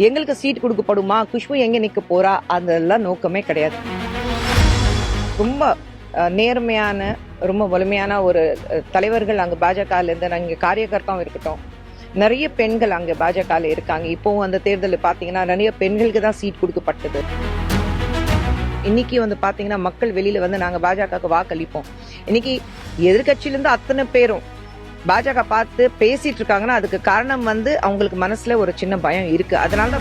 எங்களுக்கு சீட் கொடுக்கப்படுமா, குஷ்பு எங்க நிக்க போறா, அதெல்லாம் நோக்கமே கிடையாது. ரொம்ப நேர்மையான, ரொம்ப வலிமையான ஒரு தலைவர்கள் அங்க பாஜகல இருந்து அங்க காரியகர்த்தாவும் இருக்கட்டும். நிறைய பெண்கள் அங்க பாஜகல இருக்காங்க. இப்போவும் அந்த தேர்தலில் பாத்தீங்கன்னா நிறைய பெண்களுக்கு தான் சீட் கொடுக்கப்பட்டது. இன்னைக்கு வந்து பாத்தீங்கன்னா மக்கள் வெளியில வந்து நாங்க பாஜகவுக்கு வாக்களிப்போம். இன்னைக்கு எதிர்கட்சியிலிருந்து அத்தனை பேரும் பாஜக பார்த்து பேசிட்டு இருக்காங்கன்னா அதுக்கு காரணம் வந்து அவங்களுக்கு மனசுல ஒரு சின்ன பயம் இருக்கு. அதனால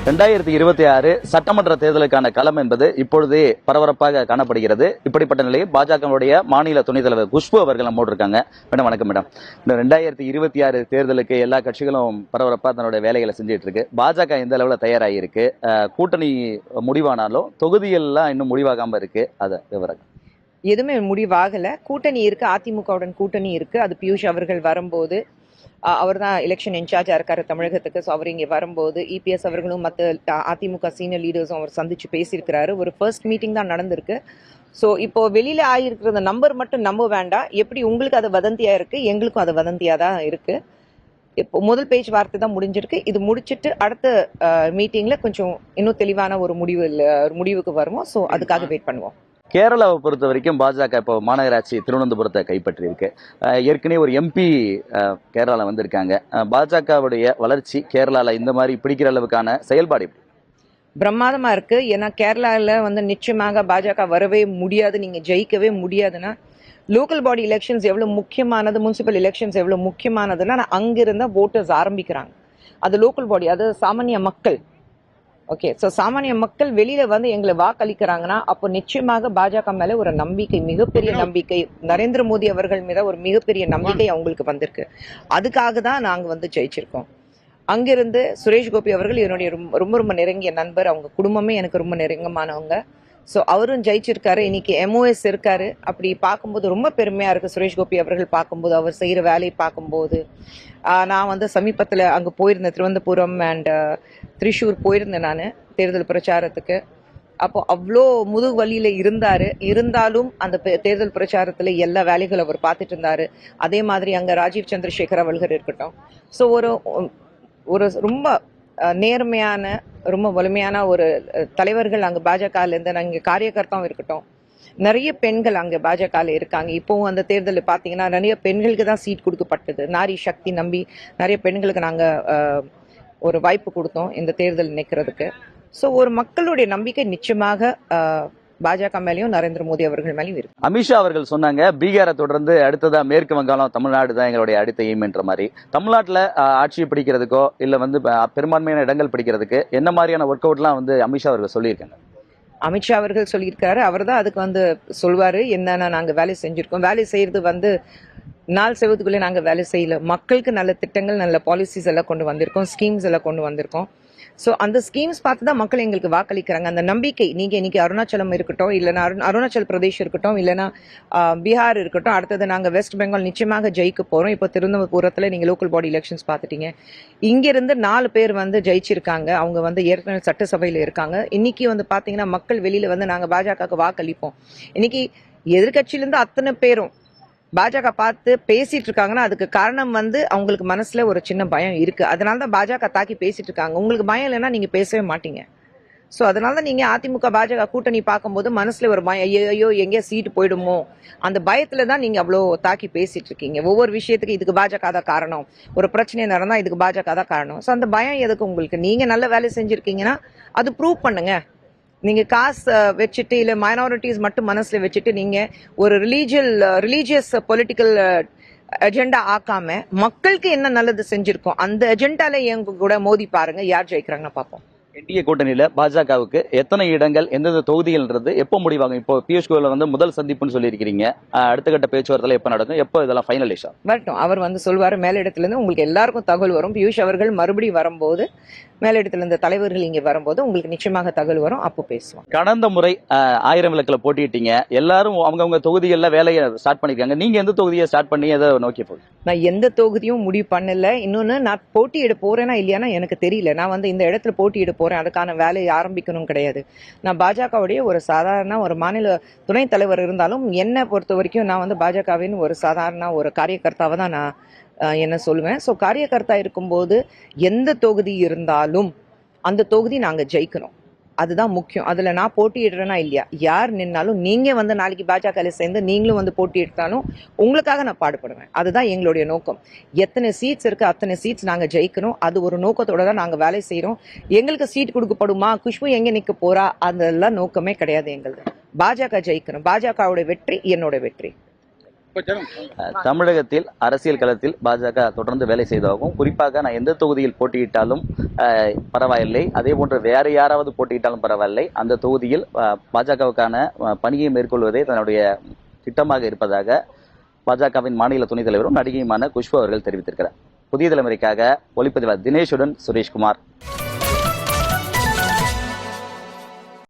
2026 சட்டமன்ற தேர்தலுக்கான களம் என்பது இப்பொழுதே பரபரப்பாக காணப்படுகிறது. இப்படிப்பட்ட நிலையில் பாஜகவுடைய மாநில துணைத் தலைவர் குஷ்பு அவர்கள் நம்மோடு இருக்காங்க. மேடம் வணக்கம். மேடம், இந்த 2026 தேர்தலுக்கு எல்லா கட்சிகளும் பரபரப்பா தன்னுடைய வேலைகளை செஞ்சுட்டு இருக்கு. பாஜக எந்த அளவுல தயாராகி இருக்கு? கூட்டணி முடிவானாலும் தொகுதிகள்லாம் இன்னும் முடிவாகாம இருக்கு. அதை விவரம். எதுவுமே முடிவாகல. கூட்டணி இருக்கு, அதிமுகவுடன் கூட்டணி இருக்கு. அது பியூஷ் அவர்கள் வரும்போது அவர் தான் எலெக்ஷன் இன்சார்ஜா இருக்காரு தமிழகத்துக்கு. ஸோ அவர் இங்கே வரும்போது இபிஎஸ் அவர்களும் மற்ற அதிமுக சீனியர் லீடர்ஸும் அவர் சந்திச்சு பேசியிருக்கிறாரு. ஒரு ஃபர்ஸ்ட் மீட்டிங் தான் நடந்திருக்கு. ஸோ இப்போ வெளியில ஆகிருக்கிற அந்த நம்பர் மட்டும் நம்ப வேண்டாம். எப்படி உங்களுக்கு அது வதந்தியா இருக்கு, எங்களுக்கும் அது வதந்தியா தான் இருக்கு. இப்போ முதல் பேச்சுவார்த்தை தான் முடிஞ்சிருக்கு. இது முடிச்சிட்டு அடுத்த மீட்டிங்ல கொஞ்சம் இன்னும் தெளிவான ஒரு முடிவுக்கு வருவோம். ஸோ அதுக்காக வெயிட் பண்ணுவோம். கேரளாவை பொறுத்த வரைக்கும் பாஜக இப்போ மாநகராட்சி திருவனந்தபுரத்தை கைப்பற்றி இருக்கு. ஏற்கனவே ஒரு எம்பி கேரளாவில் வந்திருக்காங்க. பாஜகவுடைய வளர்ச்சி கேரளாவில் இந்த மாதிரி பிடிக்கிற அளவுக்கான செயல்பாடு பிரமாதமா இருக்கு. ஏன்னா கேரளாவில் வந்து நிச்சயமாக பாஜக வரவே முடியாது, நீங்க ஜெயிக்கவே முடியாதுன்னா லோக்கல் பாடி எலெக்ஷன்ஸ் எவ்வளவு முக்கியமானது, முனிசிபல் எலெக்ஷன்ஸ் எவ்வளவு முக்கியமானதுன்னா அங்கிருந்த ஓட்டர்ஸ் ஆரம்பிக்கிறாங்க. அது லோக்கல் பாடி, அது சாமானிய மக்கள். ஓகே, ஸோ சாமானிய மக்கள் வெளியில வந்து எங்களை வாக்களிக்கிறாங்கன்னா அப்போ நிச்சயமாக பாஜக மேல ஒரு நம்பிக்கை, மிகப்பெரிய நம்பிக்கை, நரேந்திர மோடி அவர்கள் மீது ஒரு மிகப்பெரிய நம்பிக்கை அவங்களுக்கு வந்திருக்கு. அதுக்காக தான் நாங்க வந்து ஜெயிச்சிருக்கோம். அங்கிருந்து சுரேஷ் கோபி அவர்கள் என்னுடைய ரொம்ப ரொம்ப நெருங்கிய நண்பர். அவங்க குடும்பமே எனக்கு ரொம்ப நெருங்கமானவங்க. ஸோ அவரும் ஜெயிச்சிருக்காரு. இன்னைக்கு எம்ஓஎஸ் இருக்காரு. அப்படி பார்க்கும்போது ரொம்ப பெருமையா இருக்கு. சுரேஷ் கோபி அவர்கள் பார்க்கும்போது, அவர் செய்யற வேலையை பார்க்கும்போது. நான் வந்து சமீபத்தில் அங்கே போயிருந்தேன், திருவனந்தபுரம் அண்ட் திரிஷூர் போயிருந்தேன் நான் தேர்தல் பிரச்சாரத்துக்கு. அப்போ அவ்வளோ முதுகு வழியில இருந்தாலும் அந்த தேர்தல் பிரச்சாரத்துல எல்லா வேலைகளும் அவர் பார்த்துட்டு இருந்தாரு. அதே மாதிரி அங்க ராஜீவ் சந்திரசேகர் அவர்கள் இருக்கட்டும். ஸோ ஒரு ரொம்ப நேர்மையான, ரொம்ப வலிமையான ஒரு தலைவர்கள் அங்க பாஜகல இருந்து அங்க காரியகர்த்தாவும் இருக்கட்டும். நிறைய பெண்கள் அங்க பாஜகல இருக்காங்க. இப்போவும் அந்த தேர்தலில் பாத்தீங்கன்னா நிறைய பெண்களுக்கு தான் சீட் கொடுக்கப்பட்டது. நாரி சக்தி நம்பி நிறைய பெண்களுக்கு நாங்க ஒரு வாய்ப்பு கொடுத்தோம் இந்த தேர்தல் நிற்கிறதுக்கு. ஸோ ஒரு மக்களுடைய நம்பிக்கை நிச்சயமாக பாஜக மேலேயும் நரேந்திர மோடி அவர்கள் மேலேயும் இருக்கு. அமித்ஷா அவர்கள் சொன்னாங்க, பீகாரை தொடர்ந்து அடுத்ததா மேற்கு வங்காளம், தமிழ்நாடு தான் எங்களுடைய அடுத்த எய்ம் என்ற மாதிரி. தமிழ்நாட்டில் ஆட்சியை பிடிக்கிறதுக்கோ இல்ல வந்து பெரும்பான்மையான இடங்கள் பிடிக்கிறதுக்கு என்ன மாதிரியான ஒர்க் அவுட்லாம் வந்து அமித்ஷா அவர்கள் சொல்லியிருக்காங்க? அமித்ஷா அவர்கள் சொல்லியிருக்காரு. அவர் தான் அதுக்கு வந்து சொல்வாரு என்னன்னா நாங்க வேலை செஞ்சிருக்கோம். வேலை செய்யறது வந்து நாள் செய்வதுக்குள்ளே நாங்க வேலை செய்யல. மக்களுக்கு நல்ல திட்டங்கள், நல்ல பாலிசிஸ் எல்லாம் கொண்டு வந்திருக்கோம், ஸ்கீம்ஸ் எல்லாம் கொண்டு வந்திருக்கோம். ஸோ அந்த ஸ்கீம்ஸ் பார்த்து தான் மக்கள் எங்களுக்கு வாக்களிக்கிறாங்க. அந்த நம்பிக்கை, நீங்க இன்னைக்கு அருணாச்சலம் இருக்கட்டும், இல்லைன்னா அருணாச்சல் பிரதேஷ் இருக்கட்டும், இல்லைன்னா பீகார் இருக்கட்டும், அடுத்தது நாங்க வெஸ்ட் பெங்கால் நிச்சயமாக ஜெயிக்க போறோம். இப்போ திருவனந்தபுரத்துல நீங்க லோக்கல் பாடி எலெக்ஷன்ஸ் பார்த்துட்டீங்க. இங்கிருந்து 4 பேர் வந்து ஜெயிச்சிருக்காங்க. அவங்க வந்து ஏற்கனவே சட்டசபையில இருக்காங்க. இன்னைக்கு வந்து பாத்தீங்கன்னா மக்கள் வெளியில வந்து நாங்க பாஜகவுக்கு வாக்களிப்போம். இன்னைக்கு எதிர்கட்சியிலிருந்து அத்தனை பேரும் பாஜக பார்த்து பேசிட்டு இருக்காங்கன்னா அதுக்கு காரணம் வந்து அவங்களுக்கு மனசுல ஒரு சின்ன பயம் இருக்கு. அதனாலதான் பாஜக தாக்கி பேசிட்டு இருக்காங்க. உங்களுக்கு பயம் இல்லைன்னா நீங்க பேசவே மாட்டீங்க. ஸோ அதனால நீங்க அதிமுக பாஜக கூட்டணி பார்க்கும்போது மனசுல ஒரு பயம், ஐயோ எங்கேயா சீட்டு போயிடுமோ, அந்த பயத்துல தான் நீங்க அவ்வளோ தாக்கி பேசிட்டு இருக்கீங்க. ஒவ்வொரு விஷயத்துக்கு இதுக்கு பாஜக தான் காரணம், ஒரு பிரச்சனை நடந்தா இதுக்கு பாஜக தான் காரணம். ஸோ அந்த பயம் எதுக்கு உங்களுக்கு? நீங்க நல்ல வேலை செஞ்சிருக்கீங்கன்னா அது ப்ரூவ் பண்ணுங்க. நீங்க காசு வச்சுட்டு இல்ல மைனாரிட்டிஸ் மட்டும் மனசுல வச்சுட்டு நீங்க ஒரு ரிலீஜியஸ் பொலிட்டிக்கல் அஜெண்டா ஆக்காம மக்களுக்கு என்ன நல்லது செஞ்சிருக்கோம் அந்த அஜெண்டால எங்க கூட மோதி பாருங்க, யார் ஜெயிக்கிறாங்கன்னு பார்ப்போம். என்டிஏ கூட்டணியில பாஜகவுக்கு எத்தனை இடங்கள், எந்தெந்த தொகுதிகள்ன்றது எப்போ முடிவாகும்? இப்போ பியூஷ் கோயல் வந்து முதல் சந்திப்புன்னு சொல்லியிருக்கீங்க. அடுத்த கட்ட பேச்சுவார்த்தை எப்போ நடக்கும்? எப்போ இதெல்லாம் ஃபைனலைஸ் ஆகும்? வரட்டும், அவர் வந்து சொல்வாரு. மேலிடத்துல இருந்து உங்களுக்கு எல்லாருக்கும் தகவல் வரும். பியூஷ் அவர்கள் மறுபடியும் வரும்போது, மேலிடத்துல இருந்த தலைவர்கள் இங்க வரும்போது உங்களுக்கு நிச்சயமாக தகவல் வரும். அப்போ பேசுவோம். கடந்த முறை 1000 விளக்குல போட்டிட்டீங்க. எல்லாரும் அவங்கவுங்க தொகுதிகளில் வேலையை ஸ்டார்ட் பண்ணிருக்காங்க. நீங்க எந்த தொகுதியை ஸ்டார்ட் பண்ணி எதை நோக்கி போகுது? நான் எந்த தொகுதியும் முடிவு பண்ணல. இன்னொன்னு, நான் போட்டியிட போறேன்னா இல்லையானா எனக்கு தெரியல. நான் வந்து இந்த இடத்துல போட்டியிட போறேன், அதுக்கான வேலையை ஆரம்பிக்கணும் கிடையாது. நான் பாஜகவுடைய ஒரு சாதாரண ஒரு மாநில துணைத் தலைவர் இருந்தாலும் என்னை பொறுத்த வரைக்கும் நான் வந்து பாஜகவின் ஒரு சாதாரண ஒரு காரியகர்த்தாவை தான் நான் என்ன சொல்லுவேன். ஸோ காரியகர்த்தா இருக்கும்போது எந்த தொகுதி இருந்தாலும் அந்த தொகுதி நாங்கள் ஜெயிக்கணும், அதுதான் முக்கியம். அதில் நான் போட்டியிடுறேன்னா இல்லையா, யார் நின்னாலும் நீங்கள் வந்து நாளைக்கு பாஜகவில் சேர்ந்து நீங்களும் வந்து போட்டியிட்டாலும் உங்களுக்காக நான் பாடுபடுவேன். அதுதான் எங்களுடைய நோக்கம். எத்தனை சீட்ஸ் இருக்குது அத்தனை சீட்ஸ் நாங்கள் ஜெயிக்கணும், அது ஒரு நோக்கத்தோட தான் நாங்கள் வேலை செய்கிறோம். எங்களுக்கு சீட் கொடுக்கப்படுமா, குஷ்பு எங்கே நிற்க போகிறா, அதெல்லாம் நோக்கமே கிடையாது எங்களுது. பாஜக ஜெயிக்கணும், பாஜகவோட வெற்றி என்னோட வெற்றி. தமிழகத்தில் அரசியல் களத்தில் பாஜக தொடர்ந்து வேலை செய்ததாகவும், குறிப்பாக நான் எந்த தொகுதியில் போட்டியிட்டாலும் பரவாயில்லை, அதே போன்று வேறு யாராவது போட்டியிட்டாலும் பரவாயில்லை, அந்த தொகுதியில் பாஜகவுக்கான பணியை மேற்கொள்வதே தன்னுடைய திட்டமாக இருப்பதாக பாஜகவின் மாநில துணைத் தலைவரும் நடிகையுமான குஷ்பு அவர்கள் தெரிவித்திருக்கிறார். புதிய தலைமுறைக்காக ஒளிப்பதிவாளர் தினேஷுடன் சுரேஷ்குமார்.